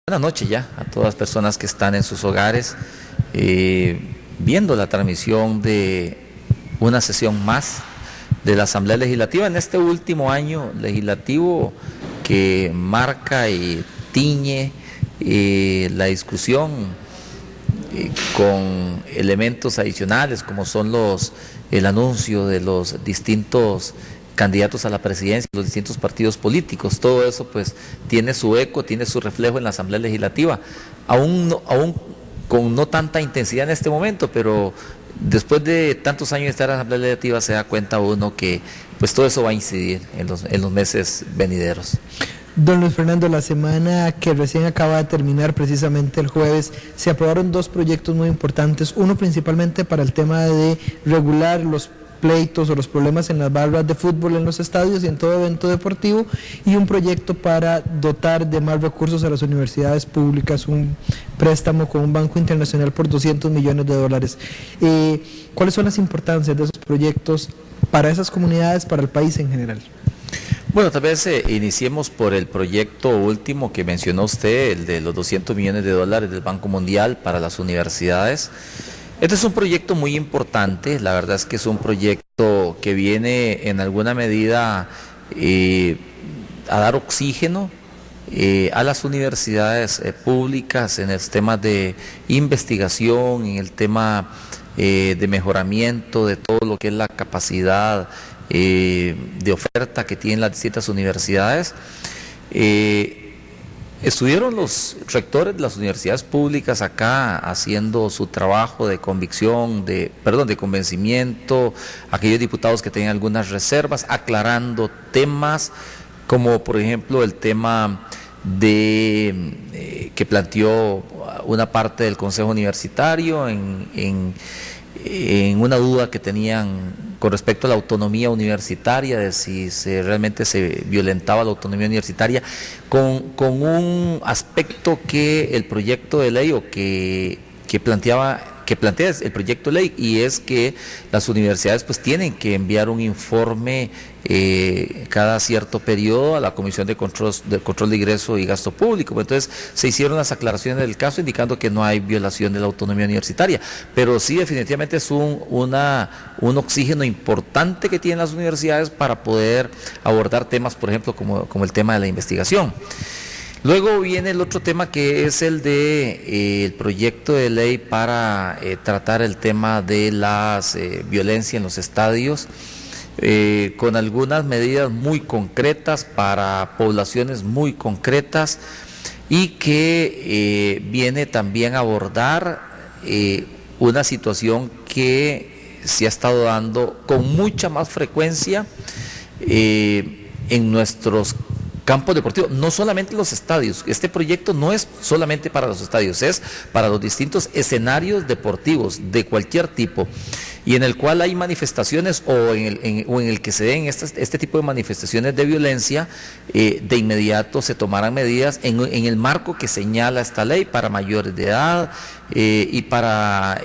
Buenas noches ya a todas las personas que están en sus hogares viendo la transmisión de una sesión más de la Asamblea Legislativa en este último año legislativo que marca y tiñe la discusión con elementos adicionales como son el anuncio de los distintos candidatos a la presidencia, los distintos partidos políticos. Todo eso pues tiene su eco, tiene su reflejo en la Asamblea Legislativa, aún con no tanta intensidad en este momento, pero después de tantos años de estar en la Asamblea Legislativa se da cuenta uno que pues todo eso va a incidir en los meses venideros. Don Luis Fernando, la semana que recién acaba de terminar, precisamente el jueves, se aprobaron dos proyectos muy importantes, uno principalmente para el tema de regular los pleitos o los problemas en las barras de fútbol en los estadios y en todo evento deportivo, y un proyecto para dotar de más recursos a las universidades públicas, un préstamo con un banco internacional por $200 millones. ¿Cuáles son las importancias de esos proyectos para esas comunidades, para el país en general? Bueno, tal vez iniciemos por el proyecto último que mencionó usted, el de los $200 millones del Banco Mundial para las universidades. Este es un proyecto muy importante, la verdad es que es un proyecto que viene en alguna medida a dar oxígeno a las universidades públicas en el tema de investigación, en el tema de mejoramiento de todo lo que es la capacidad de oferta que tienen las distintas universidades. Estuvieron los rectores de las universidades públicas acá haciendo su trabajo de convicción, de convencimiento, aquellos diputados que tenían algunas reservas, aclarando temas como por ejemplo el tema que planteó una parte del Consejo Universitario en una duda que tenían con respecto a la autonomía universitaria, de si realmente se violentaba la autonomía universitaria, con un aspecto que el proyecto de ley que plantea el proyecto de ley, y es que las universidades pues tienen que enviar un informe cada cierto periodo a la Comisión de Control de Ingreso y Gasto Público. Entonces se hicieron las aclaraciones del caso indicando que no hay violación de la autonomía universitaria, pero sí definitivamente es un oxígeno importante que tienen las universidades para poder abordar temas, por ejemplo, como el tema de la investigación. Luego viene el otro tema que es el de el proyecto de ley para tratar el tema de las violencia en los estadios, con algunas medidas muy concretas para poblaciones muy concretas, y que viene también a abordar una situación que se ha estado dando con mucha más frecuencia en nuestros campos deportivos, no solamente los estadios. Este proyecto no es solamente para los estadios, es para los distintos escenarios deportivos de cualquier tipo, y en el cual hay manifestaciones o en el que se den este tipo de manifestaciones de violencia, de inmediato se tomarán medidas en el marco que señala esta ley para mayores de edad y para,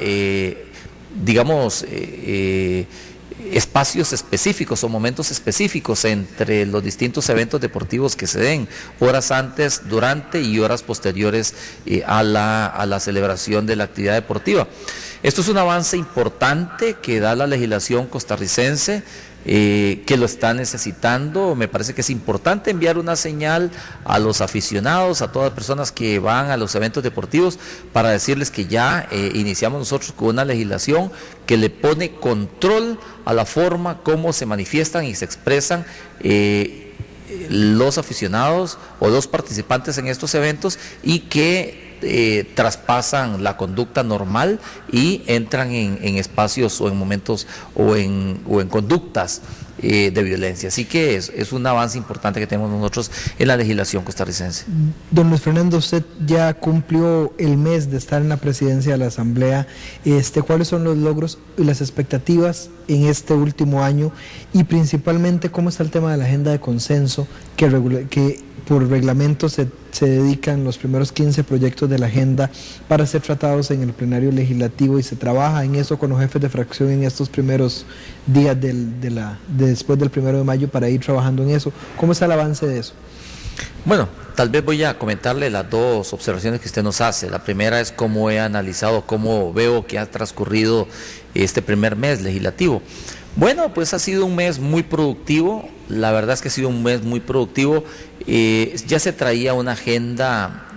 espacios específicos o momentos específicos entre los distintos eventos deportivos que se den, horas antes, durante y horas posteriores a la celebración de la actividad deportiva. Esto es un avance importante que da la legislación costarricense, que lo está necesitando. Me parece que es importante enviar una señal a los aficionados, a todas las personas que van a los eventos deportivos, para decirles que ya iniciamos nosotros con una legislación que le pone control a la forma como se manifiestan y se expresan los aficionados o los participantes en estos eventos, y que traspasan la conducta normal y entran en espacios o en momentos o en conductas de violencia. Así que es un avance importante que tenemos nosotros en la legislación costarricense. Don Luis Fernando, usted ya cumplió el mes de estar en la presidencia de la Asamblea. ¿Cuáles son los logros y las expectativas en este último año? Y principalmente, ¿cómo está el tema de la agenda de consenso que por reglamento se dedican los primeros 15 proyectos de la agenda para ser tratados en el plenario legislativo, y se trabaja en eso con los jefes de fracción en estos primeros días después del 1 de mayo para ir trabajando en eso? ¿Cómo está el avance de eso? Bueno, tal vez voy a comentarle las dos observaciones que usted nos hace. La primera es cómo he analizado, cómo veo que ha transcurrido este primer mes legislativo. Bueno, pues ha sido un mes muy productivo, la verdad es que ha sido un mes muy productivo. Ya se traía una agenda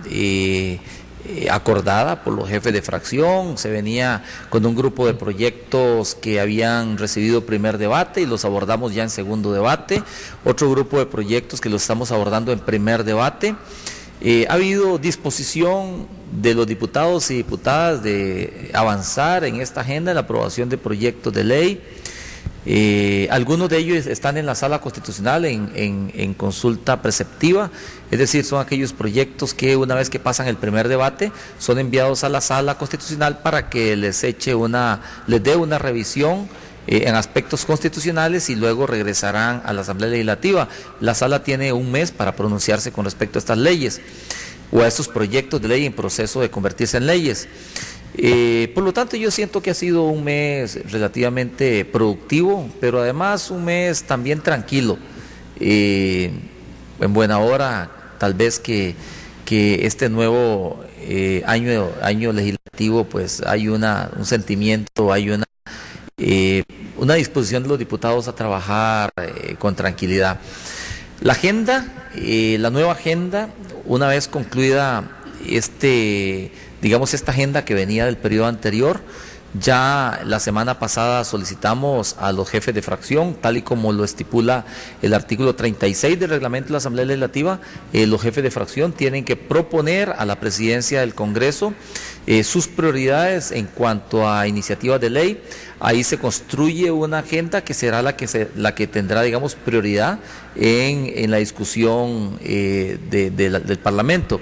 acordada por los jefes de fracción, se venía con un grupo de proyectos que habían recibido primer debate y los abordamos ya en segundo debate, otro grupo de proyectos que los estamos abordando en primer debate. Ha habido disposición de los diputados y diputadas de avanzar en esta agenda, en la aprobación de proyectos de ley. Algunos de ellos están en la sala constitucional en consulta preceptiva, es decir, son aquellos proyectos que una vez que pasan el primer debate son enviados a la sala constitucional para que les dé una revisión en aspectos constitucionales y luego regresarán a la Asamblea Legislativa. La sala tiene un mes para pronunciarse con respecto a estas leyes o a estos proyectos de ley en proceso de convertirse en leyes. Por lo tanto, yo siento que ha sido un mes relativamente productivo, pero además un mes también tranquilo. En buena hora, tal vez que este nuevo año legislativo, pues hay un sentimiento, hay una disposición de los diputados a trabajar con tranquilidad. La agenda, la nueva agenda, una vez concluida esta agenda que venía del periodo anterior, ya la semana pasada solicitamos a los jefes de fracción, tal y como lo estipula el artículo 36 del reglamento de la Asamblea Legislativa, los jefes de fracción tienen que proponer a la presidencia del Congreso sus prioridades en cuanto a iniciativas de ley. Ahí se construye una agenda que será la que tendrá, digamos, prioridad en la discusión del Parlamento.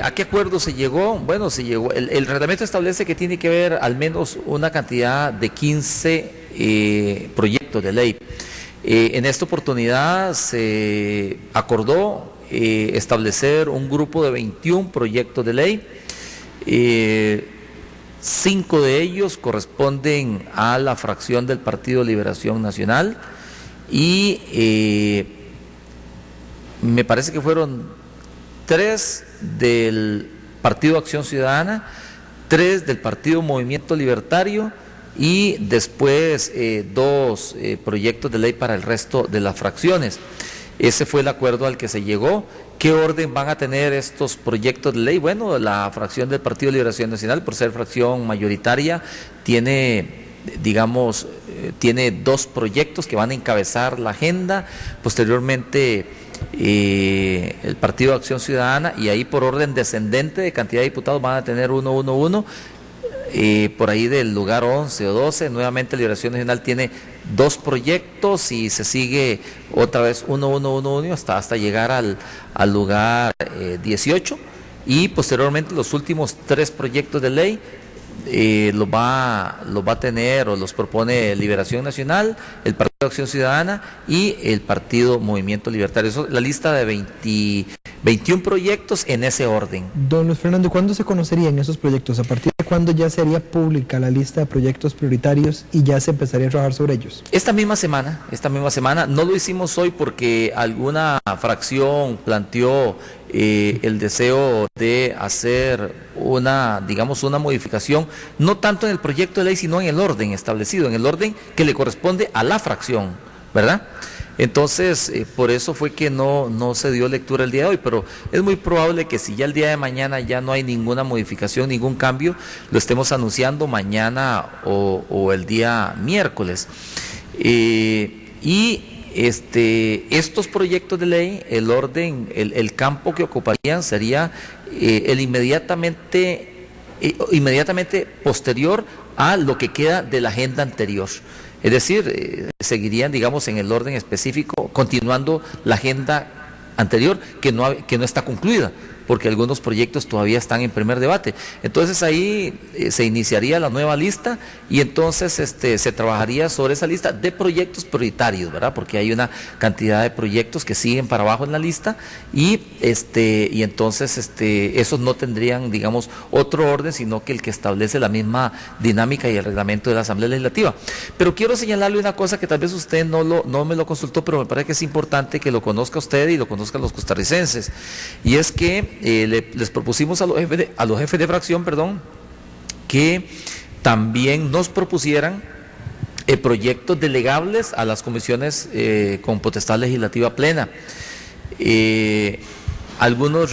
¿A qué acuerdo se llegó? Bueno, el reglamento establece que tiene que haber al menos una cantidad de 15 proyectos de ley. En esta oportunidad se acordó establecer un grupo de 21 proyectos de ley. 5 de ellos corresponden a la fracción del Partido Liberación Nacional y me parece que fueron 3 del Partido Acción Ciudadana, 3 del Partido Movimiento Libertario y después 2 proyectos de ley para el resto de las fracciones. Ese fue el acuerdo al que se llegó. ¿Qué orden van a tener estos proyectos de ley? Bueno, la fracción del Partido Liberación Nacional, por ser fracción mayoritaria, tiene 2 proyectos que van a encabezar la agenda. Posteriormente el Partido de Acción Ciudadana, y ahí por orden descendente de cantidad de diputados van a tener 1. Por ahí del lugar 11 o 12, nuevamente Liberación Nacional tiene 2 proyectos y se sigue otra vez 1 hasta llegar al lugar 18, y posteriormente los últimos 3 proyectos de ley los va a tener o los propone Liberación Nacional, el Partido de Acción Ciudadana y el Partido Movimiento Libertario. Eso, la lista de 21 proyectos en ese orden. Don Luis Fernando, ¿cuándo se conocerían esos proyectos? ¿A partir de cuándo ya sería pública la lista de proyectos prioritarios y ya se empezaría a trabajar sobre ellos? Esta misma semana, no lo hicimos hoy porque alguna fracción planteó el deseo de hacer una modificación, no tanto en el proyecto de ley, sino en el orden establecido, en el orden que le corresponde a la fracción, ¿verdad? Entonces, por eso fue que no se dio lectura el día de hoy, pero es muy probable que si ya el día de mañana ya no hay ninguna modificación, ningún cambio, lo estemos anunciando mañana o el día miércoles. Estos proyectos de ley, el orden, el campo que ocuparían sería el inmediatamente posterior a lo que queda de la agenda anterior. Es decir, seguirían, digamos, en el orden específico, continuando la agenda anterior que no está concluida. porque algunos proyectos todavía están en primer debate. Entonces ahí se iniciaría la nueva lista y entonces se trabajaría sobre esa lista de proyectos prioritarios, ¿verdad? Porque hay una cantidad de proyectos que siguen para abajo en la lista y entonces esos no tendrían, digamos, otro orden, sino que el que establece la misma dinámica y el reglamento de la Asamblea Legislativa. Pero quiero señalarle una cosa que tal vez usted no me lo consultó, pero me parece que es importante que lo conozca usted y lo conozcan los costarricenses. Y es que les propusimos a los jefes de fracción, que también nos propusieran proyectos delegables a las comisiones con potestad legislativa plena. Algunos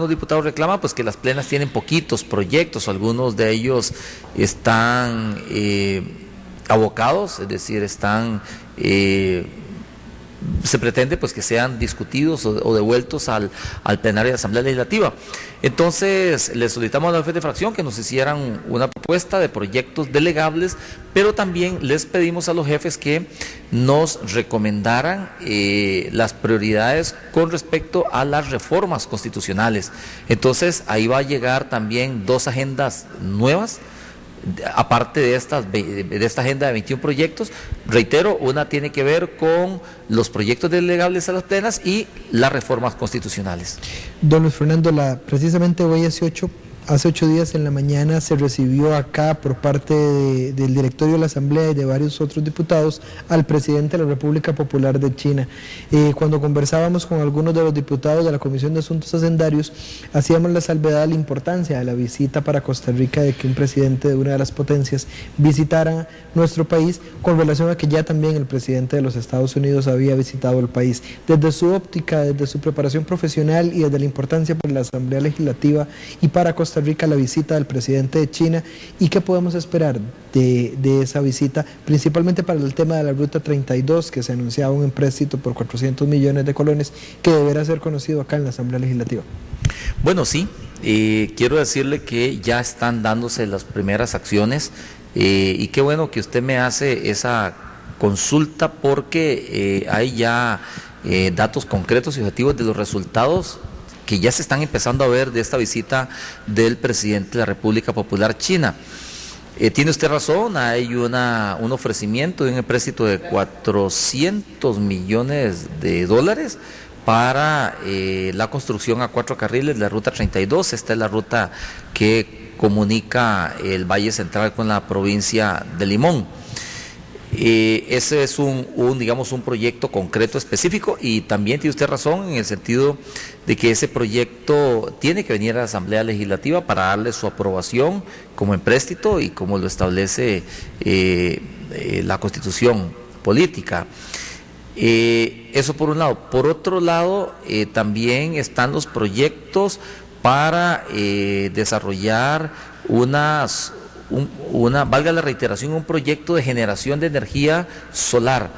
diputados reclaman pues que las plenas tienen poquitos proyectos, algunos de ellos están abocados, es decir, se pretende pues que sean discutidos o devueltos al plenario de la Asamblea Legislativa. Entonces le solicitamos a los jefes de fracción que nos hicieran una propuesta de proyectos delegables, pero también les pedimos a los jefes que nos recomendaran las prioridades con respecto a las reformas constitucionales. Entonces ahí va a llegar también 2 agendas nuevas, aparte de esta agenda de 21 proyectos. Reitero, una tiene que ver con los proyectos delegables a las plenas y las reformas constitucionales. Don Luis Fernando, precisamente hoy hace 8 días en la mañana se recibió acá por parte del directorio de la Asamblea y de varios otros diputados al presidente de la República Popular de China. Cuando conversábamos con algunos de los diputados de la Comisión de Asuntos Hacendarios, hacíamos la salvedad de la importancia de la visita para Costa Rica, de que un presidente de una de las potencias visitara nuestro país, con relación a que ya también el presidente de los Estados Unidos había visitado el país. Desde su óptica, desde su preparación profesional y desde la importancia para la Asamblea Legislativa y para Costa Rica, la visita del presidente de China, y qué podemos esperar de esa visita, principalmente para el tema de la Ruta 32, que se anunciaba un empréstito por 400 millones de colones que deberá ser conocido acá en la Asamblea Legislativa. Bueno, sí, quiero decirle que ya están dándose las primeras acciones y qué bueno que usted me hace esa consulta, porque hay ya datos concretos y objetivos de los resultados que ya se están empezando a ver de esta visita del presidente de la República Popular China. Tiene usted razón, hay un ofrecimiento de un empréstito de 400 millones de dólares para la construcción a 4 carriles de la Ruta 32. Esta es la ruta que comunica el Valle Central con la provincia de Limón. Ese es digamos, un proyecto concreto específico, y también tiene usted razón en el sentido de que ese proyecto tiene que venir a la Asamblea Legislativa para darle su aprobación como empréstito y como lo establece la Constitución política. Eso por un lado. Por otro lado, también están los proyectos para desarrollar valga la reiteración, un proyecto de generación de energía solar.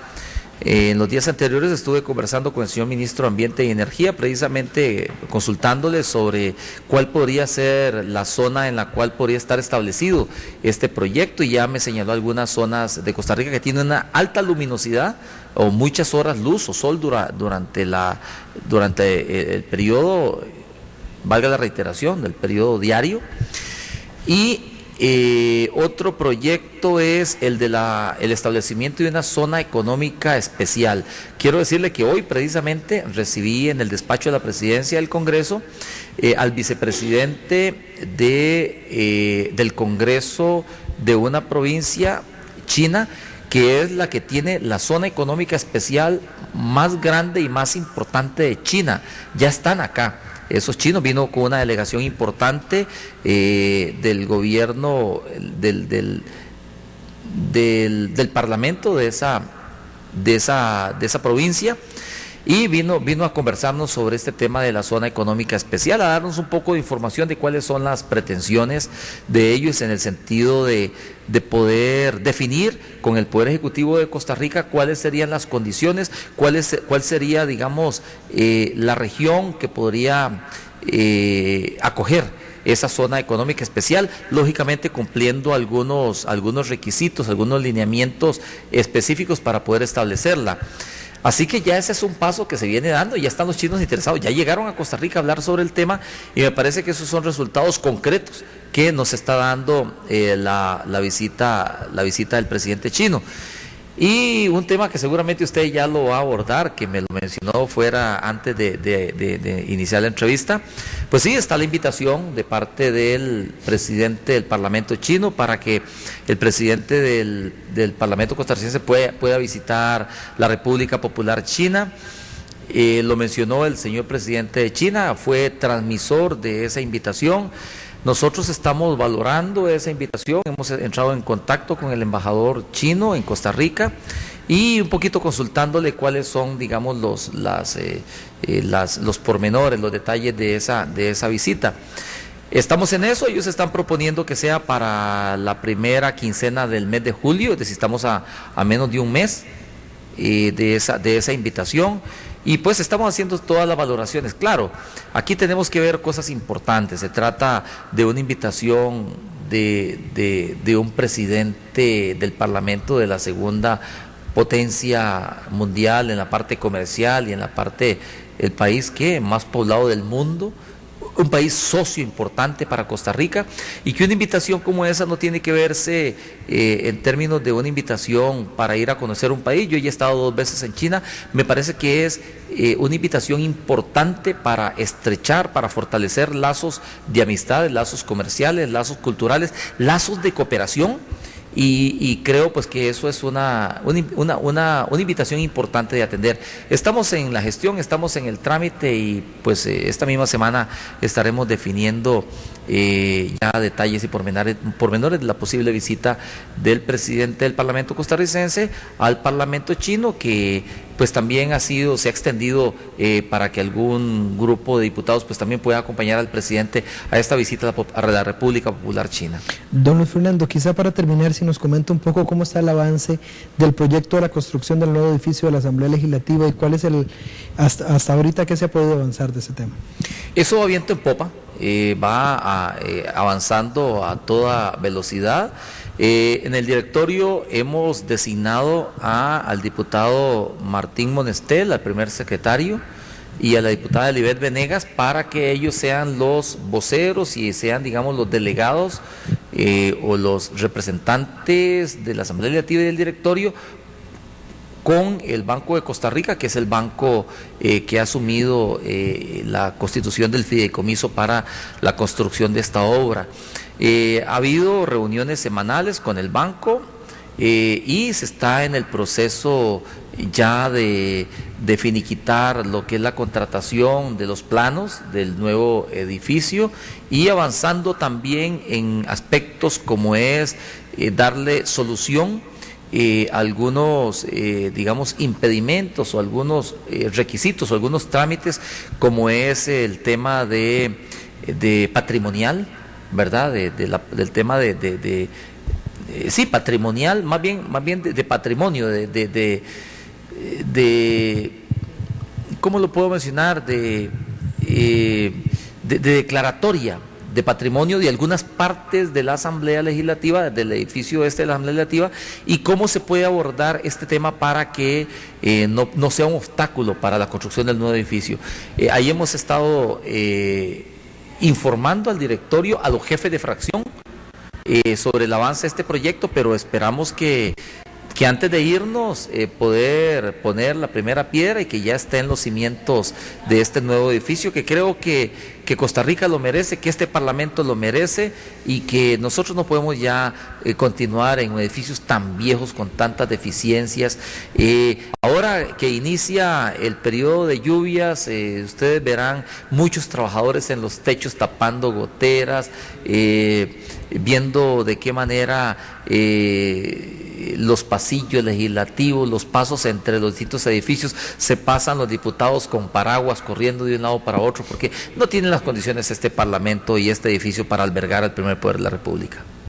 En los días anteriores estuve conversando con el señor ministro de Ambiente y Energía, precisamente consultándole sobre cuál podría ser la zona en la cual podría estar establecido este proyecto, y ya me señaló algunas zonas de Costa Rica que tienen una alta luminosidad o muchas horas luz o sol durante el periodo, valga la reiteración, del periodo diario. Y otro proyecto es el establecimiento de una zona económica especial. Quiero decirle que hoy precisamente recibí en el despacho de la Presidencia del Congreso al vicepresidente del Congreso de una provincia china, que es la que tiene la zona económica especial más grande y más importante de China. Ya están acá. Esos chinos, vino con una delegación importante del gobierno, del parlamento de esa provincia, y vino a conversarnos sobre este tema de la zona económica especial, a darnos un poco de información de cuáles son las pretensiones de ellos en el sentido de poder definir con el Poder Ejecutivo de Costa Rica cuáles serían las condiciones, cuál sería, digamos, la región que podría acoger esa zona económica especial, lógicamente cumpliendo algunos requisitos, algunos lineamientos específicos para poder establecerla. Así que ya ese es un paso que se viene dando, ya están los chinos interesados, ya llegaron a Costa Rica a hablar sobre el tema y me parece que esos son resultados concretos que nos está dando la visita del presidente chino. Y un tema que seguramente usted ya lo va a abordar, que me lo mencionó fuera antes de iniciar la entrevista, pues sí, está la invitación de parte del presidente del Parlamento chino para que el presidente del Parlamento costarricense pueda visitar la República Popular China. Lo mencionó el señor presidente de China, fue transmisor de esa invitación. Nosotros estamos valorando esa invitación, hemos entrado en contacto con el embajador chino en Costa Rica y un poquito consultándole cuáles son, digamos, los pormenores, los detalles de esa visita. Estamos en eso, ellos están proponiendo que sea para la primera quincena del mes de julio, es decir, estamos a menos de un mes de esa invitación. Y pues estamos haciendo todas las valoraciones. Claro, aquí tenemos que ver cosas importantes. Se trata de una invitación de un presidente del Parlamento de la segunda potencia mundial en la parte comercial y en la parte del país que más poblado del mundo, un país socio importante para Costa Rica, y que una invitación como esa no tiene que verse en términos de una invitación para ir a conocer un país. Yo ya he estado 2 veces en China, me parece que es una invitación importante para estrechar, para fortalecer lazos de amistades, lazos comerciales, lazos culturales, lazos de cooperación. Y creo pues que eso es una invitación importante de atender. Estamos en la gestión, estamos en el trámite y pues esta misma semana estaremos definiendo ya detalles y pormenores de la posible visita del presidente del Parlamento costarricense al Parlamento chino, que pues también se ha extendido para que algún grupo de diputados pues también pueda acompañar al presidente a esta visita a la República Popular China. Don Luis Fernando, quizá para terminar, si nos comenta un poco cómo está el avance del proyecto de la construcción del nuevo edificio de la Asamblea Legislativa y cuál es hasta ahorita qué se ha podido avanzar de ese tema. Eso va viento en popa, avanzando a toda velocidad. En el directorio hemos designado al diputado Martín Monestel, al primer secretario, y a la diputada Elibeth Venegas para que ellos sean los voceros y sean, digamos, los delegados o los representantes de la Asamblea Legislativa y del directorio con el Banco de Costa Rica, que es el banco que ha asumido la constitución del fideicomiso para la construcción de esta obra. Ha habido reuniones semanales con el banco y se está en el proceso ya de finiquitar lo que es la contratación de los planos del nuevo edificio y avanzando también en aspectos como es darle solución algunos, digamos, impedimentos o algunos requisitos o algunos trámites, como es el tema de patrimonial, ¿verdad? Del tema sí, patrimonial, más bien de patrimonio, ¿cómo lo puedo mencionar? De declaratoria de patrimonio de algunas partes de la Asamblea Legislativa, del edificio de la Asamblea Legislativa, y cómo se puede abordar este tema para que no sea un obstáculo para la construcción del nuevo edificio. Ahí hemos estado informando al directorio, a los jefes de fracción, sobre el avance de este proyecto, pero esperamos que antes de irnos poder poner la primera piedra y que ya estén los cimientos de este nuevo edificio, que creo que Costa Rica lo merece, que este Parlamento lo merece y que nosotros no podemos ya continuar en edificios tan viejos con tantas deficiencias. Ahora que inicia el periodo de lluvias, ustedes verán muchos trabajadores en los techos tapando goteras, viendo de qué manera los pasillos legislativos, los pasos entre los distintos edificios, se pasan los diputados con paraguas corriendo de un lado para otro, porque no tienen las condiciones este Parlamento y este edificio para albergar al primer poder de la República.